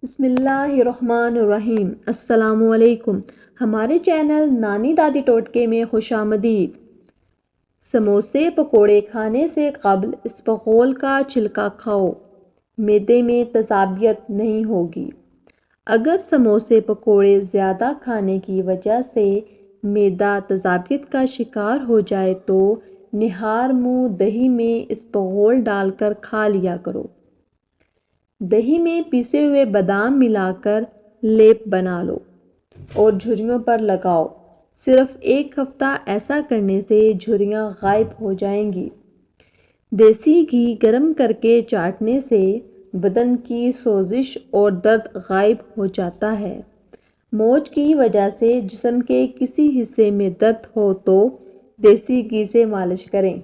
بسم اللہ الرحمن الرحیم۔ السلام علیکم۔ ہمارے چینل نانی دادی ٹوٹکے میں خوش آمدید۔ سموسے پکوڑے کھانے سے قبل اسبغول کا چھلکا کھاؤ، معدے میں تیزابیت نہیں ہوگی۔ اگر سموسے پکوڑے زیادہ کھانے کی وجہ سے معدہ تیزابیت کا شکار ہو جائے تو نہار منہ دہی میں اسبغول ڈال کر کھا لیا کرو۔ دہی میں پیسے ہوئے بادام ملا کر لیپ بنا لو اور جھریوں پر لگاؤ۔ صرف ایک ہفتہ ایسا کرنے سے جھریاں غائب ہو جائیں گی۔ دیسی گھی گرم کر کے چاٹنے سے بدن کی سوزش اور درد غائب ہو جاتا ہے۔ موچ کی وجہ سے جسم کے کسی حصے میں درد ہو تو دیسی گھی سے مالش کریں۔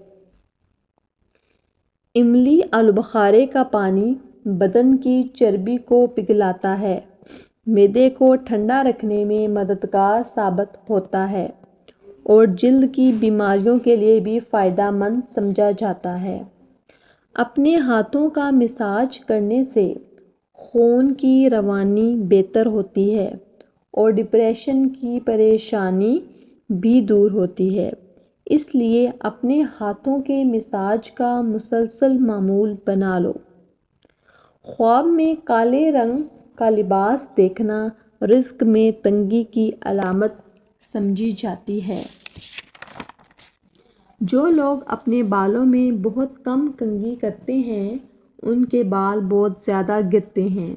املی آلو بخارے کا پانی بدن کی چربی کو پگھلاتا ہے، معدے کو ٹھنڈا رکھنے میں مددگار ثابت ہوتا ہے اور جلد کی بیماریوں کے لیے بھی فائدہ مند سمجھا جاتا ہے۔ اپنے ہاتھوں کا مساج کرنے سے خون کی روانی بہتر ہوتی ہے اور ڈپریشن کی پریشانی بھی دور ہوتی ہے۔ اس لیے اپنے ہاتھوں کے مساج کا مسلسل معمول بنا لو۔ خواب میں کالے رنگ کا لباس دیکھنا رزق میں تنگی کی علامت سمجھی جاتی ہے۔ جو لوگ اپنے بالوں میں بہت کم کنگھی کرتے ہیں ان کے بال بہت زیادہ گرتے ہیں۔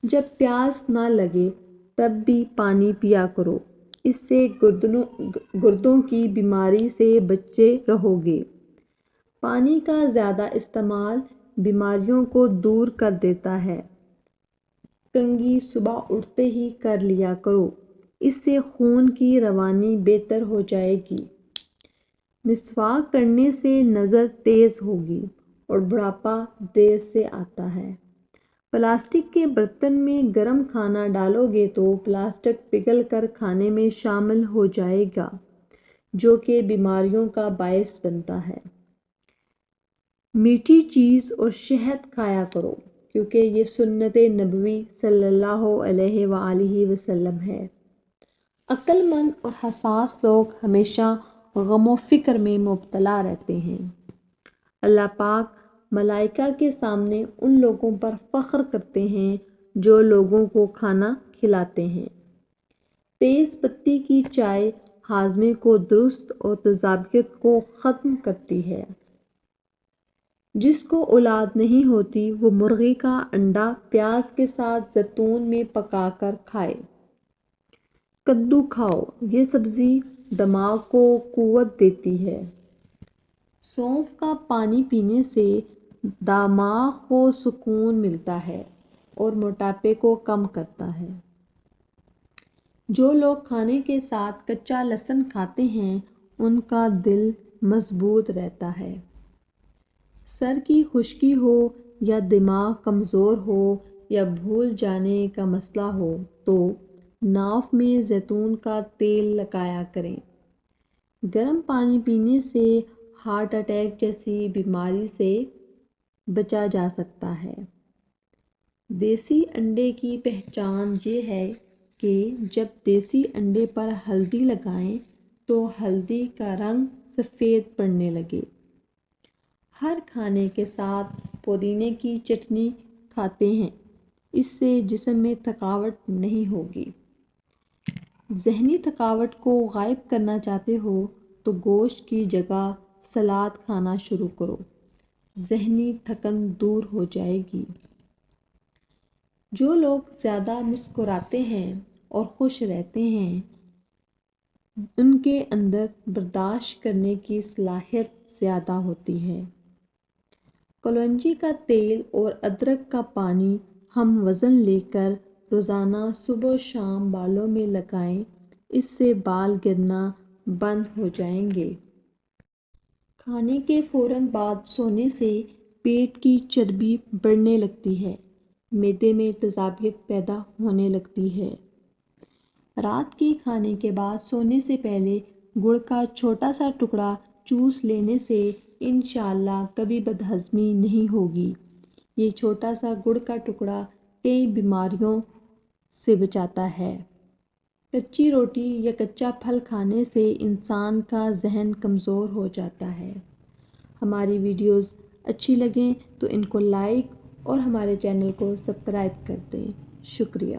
جب پیاس نہ لگے تب بھی پانی پیا کرو، اس سے گردوں کی بیماری سے بچے رہو گے۔ پانی کا زیادہ استعمال بیماریوں کو دور کر دیتا ہے۔ کنگھی صبح اٹھتے ہی کر لیا کرو، اس سے خون کی روانی بہتر ہو جائے گی۔ مسواک کرنے سے نظر تیز ہوگی اور بڑھاپا دیر سے آتا ہے۔ پلاسٹک کے برتن میں گرم کھانا ڈالو گے تو پلاسٹک پگھل کر کھانے میں شامل ہو جائے گا، جو کہ بیماریوں کا باعث بنتا ہے۔ میٹھی چیز اور شہد کھایا کرو کیونکہ یہ سنت نبوی صلی اللہ علیہ وآلہ وسلم ہے۔ عقل مند اور حساس لوگ ہمیشہ غم و فکر میں مبتلا رہتے ہیں۔ اللہ پاک ملائکہ کے سامنے ان لوگوں پر فخر کرتے ہیں جو لوگوں کو کھانا کھلاتے ہیں۔ تیز پتی کی چائے ہاضمے کو درست اور تیزابیت کو ختم کرتی ہے۔ جس کو اولاد نہیں ہوتی وہ مرغی کا انڈا پیاز کے ساتھ زیتون میں پکا کر کھائے۔ کدو کھاؤ، یہ سبزی دماغ کو قوت دیتی ہے۔ سونف کا پانی پینے سے دماغ کو سکون ملتا ہے اور موٹاپے کو کم کرتا ہے۔ جو لوگ کھانے کے ساتھ کچا لہسن کھاتے ہیں ان کا دل مضبوط رہتا ہے۔ سر کی خشکی ہو یا دماغ کمزور ہو یا بھول جانے کا مسئلہ ہو تو ناف میں زیتون کا تیل لگایا کریں۔ گرم پانی پینے سے ہارٹ اٹیک جیسی بیماری سے بچا جا سکتا ہے۔ دیسی انڈے کی پہچان یہ ہے کہ جب دیسی انڈے پر ہلدی لگائیں تو ہلدی کا رنگ سفید پڑنے لگے۔ ہر کھانے کے ساتھ پودینے کی چٹنی کھاتے ہیں، اس سے جسم میں تھکاوٹ نہیں ہوگی۔ ذہنی تھکاوٹ کو غائب کرنا چاہتے ہو تو گوشت کی جگہ سلاد کھانا شروع کرو، ذہنی تھکن دور ہو جائے گی۔ جو لوگ زیادہ مسکراتے ہیں اور خوش رہتے ہیں ان کے اندر برداشت کرنے کی صلاحیت زیادہ ہوتی ہے۔ کلونجی کا تیل اور ادرک کا پانی ہم وزن لے کر روزانہ صبح و شام بالوں میں لگائیں، اس سے بال گرنا بند ہو جائیں گے۔ کھانے کے فوراً بعد سونے سے پیٹ کی چربی بڑھنے لگتی ہے، معدے میں تیزابیت پیدا ہونے لگتی ہے۔ رات کے کھانے کے بعد سونے سے پہلے گڑ کا چھوٹا سا ٹکڑا چوس لینے سے انشاءاللہ کبھی بدہضمی نہیں ہوگی۔ یہ چھوٹا سا گڑ کا ٹکڑا کئی بیماریوں سے بچاتا ہے۔ کچی روٹی یا کچا پھل کھانے سے انسان کا ذہن کمزور ہو جاتا ہے۔ ہماری ویڈیوز اچھی لگیں تو ان کو لائک اور ہمارے چینل کو سبسکرائب کر دیں۔ شکریہ۔